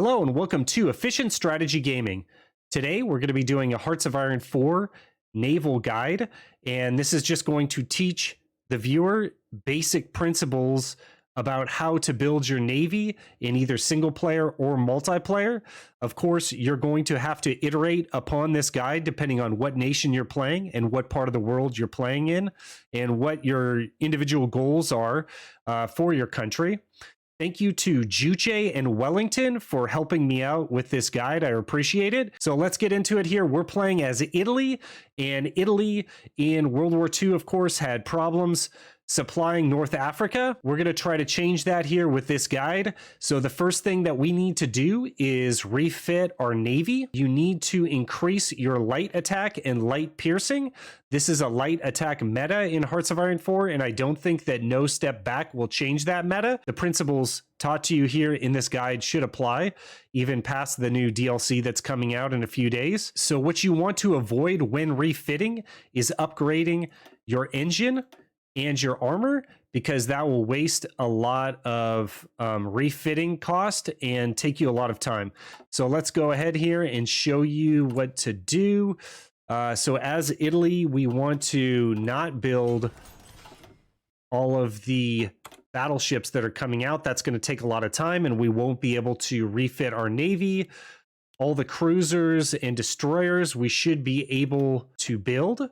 Hello and welcome to Efficient Strategy Gaming. Today we're going to be doing a Hearts of Iron 4 Naval Guide, and this is just going to teach the viewer basic principles about how to build your Navy in either single player or multiplayer. Of course, you're going to have to iterate upon this guide depending on what nation you're playing and what part of the world you're playing in and what your individual goals are for your country. Thank you to Juche and Wellington for helping me out with this guide. I appreciate it. So let's get into it here. We're playing as Italy, and Italy in World War II, of course, had problems supplying North Africa. We're going to try to change that here with this guide. So the first thing that we need to do is refit our Navy. You need to increase your light attack and light piercing. This is a light attack meta in Hearts of Iron 4, and I don't think that no step back will change that meta. The principles taught to you here in this guide should apply, even past the new DLC that's coming out in a few days. So what you want to avoid when refitting is upgrading your engine and your armor, because that will waste a lot of refitting cost and take you a lot of time. So let's go ahead here and show you what to do. So as Italy, we want to not build all of the battleships that are coming out. That's going to take a lot of time, and we won't be able to refit our Navy. All the cruisers and destroyers we should be able to build,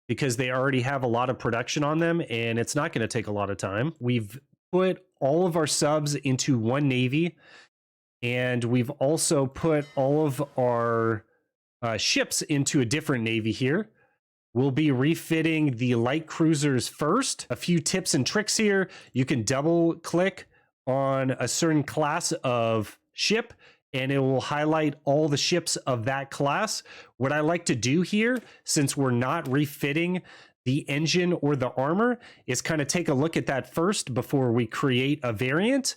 because they already have a lot of production on them, and it's not going to take a lot of time. We've put all of our subs into one Navy, and we've also put all of our ships into a different Navy here. We'll be refitting the light cruisers first. A few tips and tricks here. You can double click on a certain class of ship, and it will highlight all the ships of that class. What I like to do here, since we're not refitting the engine or the armor, is kind of take a look at that first before we create a variant.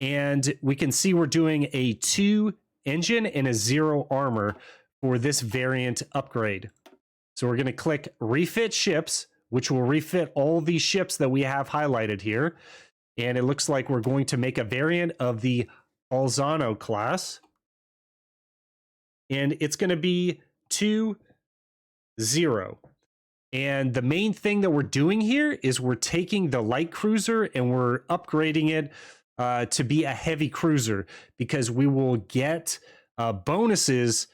And we can see we're doing a 2 engine and a 0 armor for this variant upgrade. So we're going to click refit ships, which will refit all these ships that we have highlighted here. And it looks like we're going to make a variant of the Alzano class, and it's going to be 2-0. And the main thing that we're doing here is we're taking the light cruiser and we're upgrading it to be a heavy cruiser, because we will get bonuses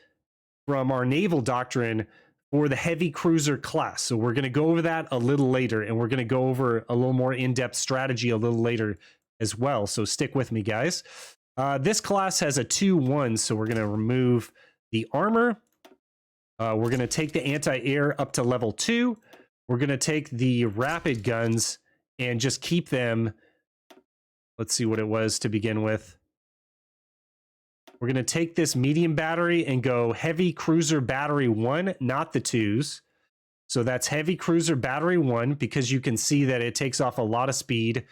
from our naval doctrine for the heavy cruiser class. So we're going to go over that a little later, and we're going to go over a little more in-depth strategy a little later as well. So stick with me, guys. This class has a 2-1, so we're going to remove the armor. We're going to take the anti-air up to level 2. We're going to take the rapid guns and just keep them. Let's see what it was to begin with. We're going to take this medium battery and go heavy cruiser battery 1, not the 2s. So that's heavy cruiser battery 1, because you can see that it takes off a lot of speed,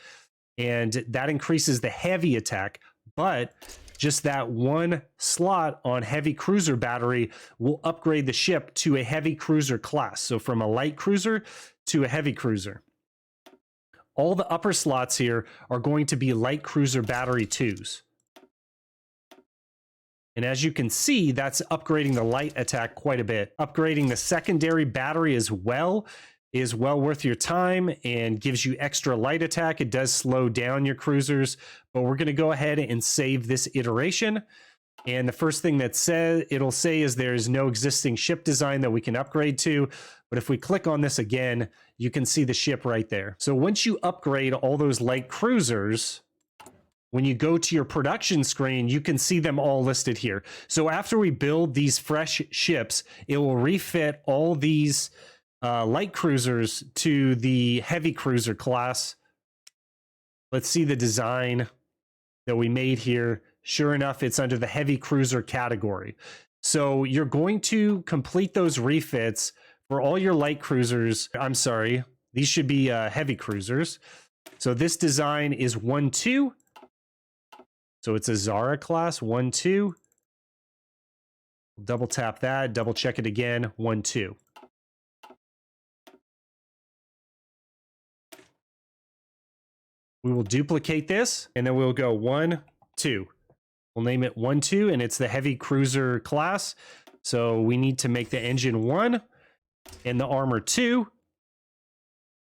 and that increases the heavy attack. But just that one slot on heavy cruiser battery will upgrade the ship to a heavy cruiser class. So from a light cruiser to a heavy cruiser. All the upper slots here are going to be light cruiser battery 2s. And as you can see, that's upgrading the light attack quite a bit. Upgrading the secondary battery as well is well worth your time and gives you extra light attack. It does slow down your cruisers, but we're going to go ahead and save this iteration. And the first thing that it'll say is there's no existing ship design that we can upgrade to. But if we click on this again, you can see the ship right there. So once you upgrade all those light cruisers, when you go to your production screen, you can see them all listed here. So after we build these fresh ships, it will refit all these light cruisers to the heavy cruiser class. Let's see the design that we made here. Sure enough, it's under the heavy cruiser category. So you're going to complete those refits for all your light cruisers. I'm sorry, these should be heavy cruisers. So this design is 1-2. So it's a Zara class, 1-2. Double tap that, double check it again, 1-2. We will duplicate this, and then we'll go 1, 2. We'll name it 1-2, and it's the heavy cruiser class. So we need to make the engine 1 and the armor 2,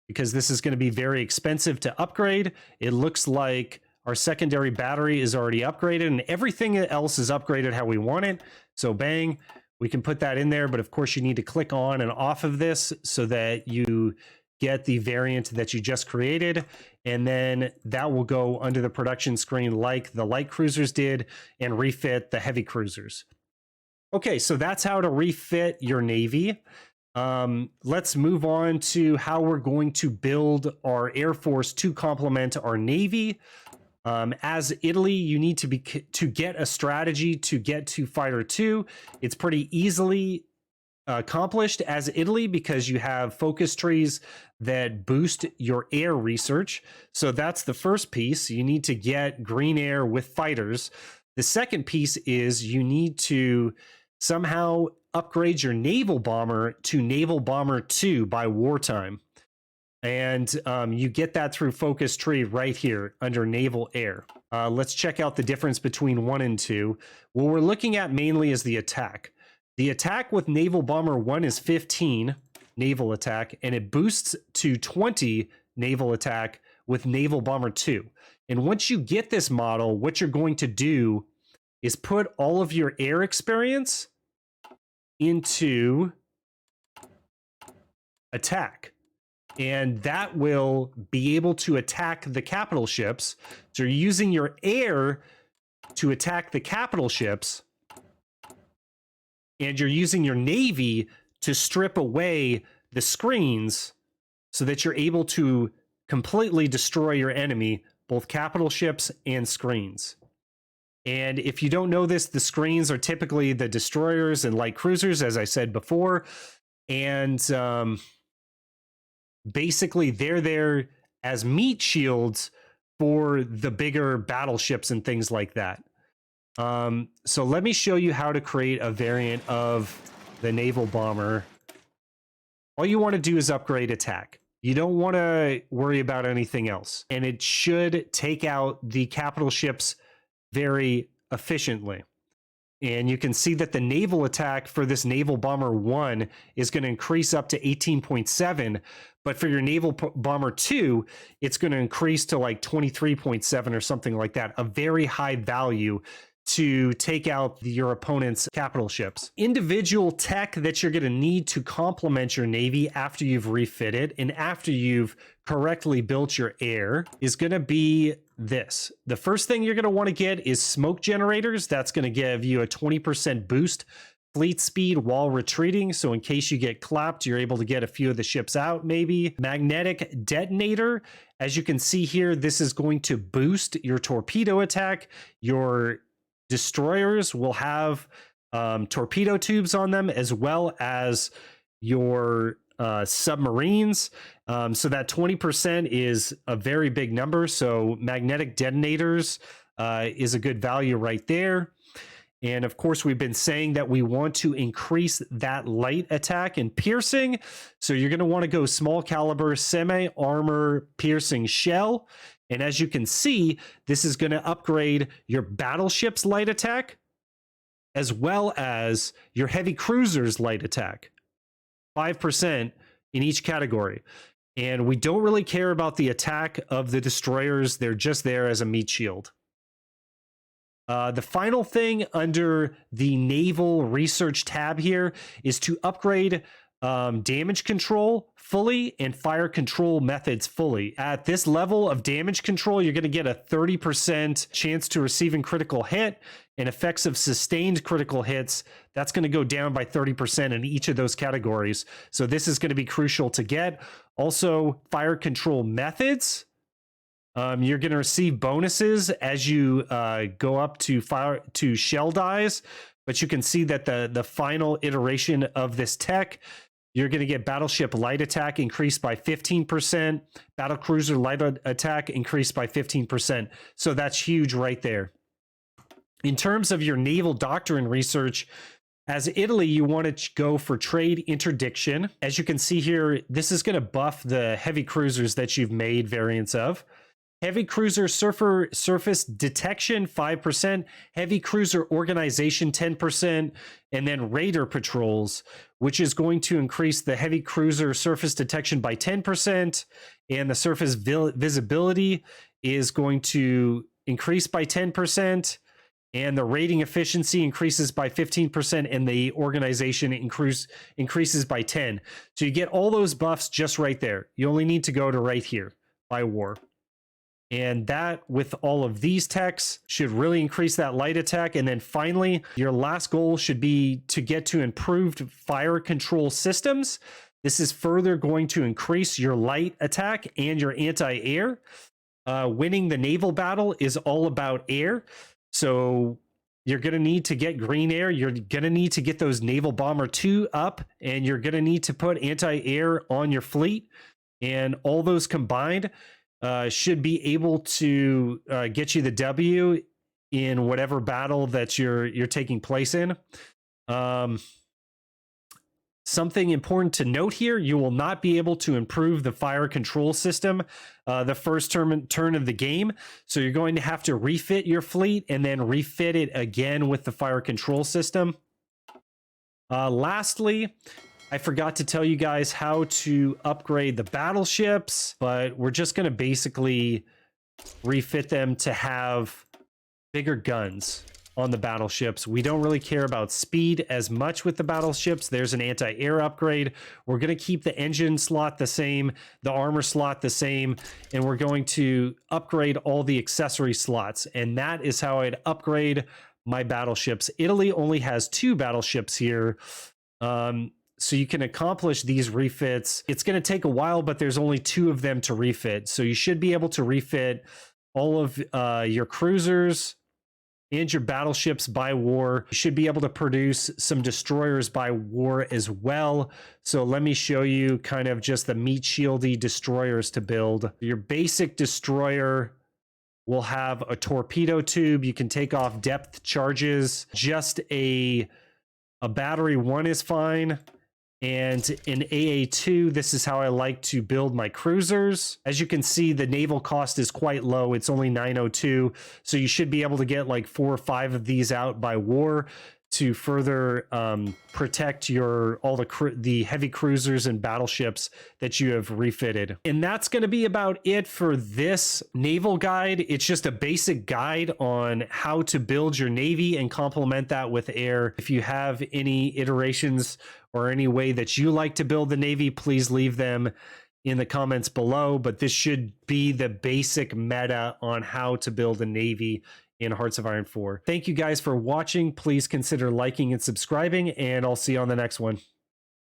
because this is going to be very expensive to upgrade. It looks like our secondary battery is already upgraded, and everything else is upgraded how we want it. So bang, we can put that in there. But of course, you need to click on and off of this so that you get the variant that you just created, and then that will go under the production screen like the light cruisers did and refit the heavy cruisers. Okay, so that's how to refit your Navy. Let's move on to how we're going to build our Air Force to complement our Navy. As Italy, you need to get a strategy to get to Fighter 2. It's pretty easily accomplished as Italy because you have focus trees that boost your air research. So that's the first piece. You need to get green air with fighters. The second piece is you need to somehow upgrade your naval bomber to Naval Bomber 2 by wartime. And you get that through focus tree right here under naval air. Let's check out the difference between 1 and 2. What we're looking at mainly is the attack. The attack with Naval Bomber 1 is 15 naval attack, and it boosts to 20 naval attack with Naval Bomber 2. And once you get this model, what you're going to do is put all of your air experience into attack. And that will be able to attack the capital ships. So you're using your air to attack the capital ships, and you're using your Navy to strip away the screens so that you're able to completely destroy your enemy, both capital ships and screens. And if you don't know this, the screens are typically the destroyers and light cruisers, as I said before. And basically, they're there as meat shields for the bigger battleships and things like that. So let me show you how to create a variant of the naval bomber. All you want to do is upgrade attack. You don't want to worry about anything else. And it should take out the capital ships very efficiently. And you can see that the naval attack for this Naval Bomber 1 is going to increase up to 18.7. But for your Naval Bomber 2, it's going to increase to like 23.7 or something like that. A very high value to take out your opponent's capital ships. Individual tech that you're going to need to complement your Navy after you've refitted and after you've correctly built your air is going to be this. The first thing you're going to want to get is smoke generators. That's going to give you a 20% boost fleet speed while retreating. So in case you get clapped, you're able to get a few of the ships out maybe. Magnetic detonator. As you can see here, this is going to boost your torpedo attack. Your destroyers will have torpedo tubes on them, as well as your submarines. So that 20% is a very big number. So magnetic detonators is a good value right there. And of course, we've been saying that we want to increase that light attack and piercing. So you're going to want to go small caliber semi-armor piercing shell. And as you can see, this is going to upgrade your battleship's light attack as well as your heavy cruiser's light attack. 5% in each category. And we don't really care about the attack of the destroyers. They're just there as a meat shield. The final thing under the Naval Research tab here is to upgrade damage control fully and fire control methods fully. At this level of damage control, you're going to get a 30% chance to receiving critical hit, and effects of sustained critical hits, that's going to go down by 30% in each of those categories. So this is going to be crucial to get. Also, fire control methods. You're going to receive bonuses as you go up to fire to shell dies, but you can see that the final iteration of this tech, you're going to get battleship light attack increased by 15%, battlecruiser light attack increased by 15%. So that's huge right there. In terms of your naval doctrine research, as Italy, you want to go for trade interdiction. As you can see here, this is going to buff the heavy cruisers that you've made variants of. Heavy cruiser surface detection 5%, heavy cruiser organization 10%, and then raider patrols, which is going to increase the heavy cruiser surface detection by 10%, and the surface visibility is going to increase by 10%, and the rating efficiency increases by 15%, and the organization increases by 10. So you get all those buffs just right there. You only need to go to right here by war. And that, with all of these techs, should really increase that light attack. And then finally, your last goal should be to get to improved fire control systems. This is further going to increase your light attack and your anti-air. Winning the naval battle is all about air. So you're going to need to get green air. You're going to need to get those Naval Bomber 2 up, and you're going to need to put anti-air on your fleet. And all those combined should be able to get you the W in whatever battle that you're taking place in. Something important to note here, you will not be able to improve the fire control system the first turn of the game. So you're going to have to refit your fleet and then refit it again with the fire control system. Lastly, I forgot to tell you guys how to upgrade the battleships, but we're just going to basically refit them to have bigger guns on the battleships. We don't really care about speed as much with the battleships. There's an anti-air upgrade. We're going to keep the engine slot the same, the armor slot the same, and we're going to upgrade all the accessory slots. And that is how I'd upgrade my battleships. Italy only has 2 battleships here. So you can accomplish these refits. It's going to take a while, but there's only 2 of them to refit. So you should be able to refit all of your cruisers and your battleships by war. You should be able to produce some destroyers by war as well. So let me show you kind of just the meat shieldy destroyers to build. Your basic destroyer will have a torpedo tube. You can take off depth charges. Just a battery 1 is fine. And in AA2, this is how I like to build my cruisers. As you can see, the naval cost is quite low. It's only 902. So you should be able to get like 4 or 5 of these out by war to further protect all the heavy cruisers and battleships that you have refitted. And that's going to be about it for this naval guide. It's just a basic guide on how to build your navy and complement that with air. If you have any iterations or any way that you like to build the navy, please leave them in the comments below. But this should be the basic meta on how to build a navy in Hearts of Iron 4. Thank you guys for watching. Please consider liking and subscribing, and I'll see you on the next one.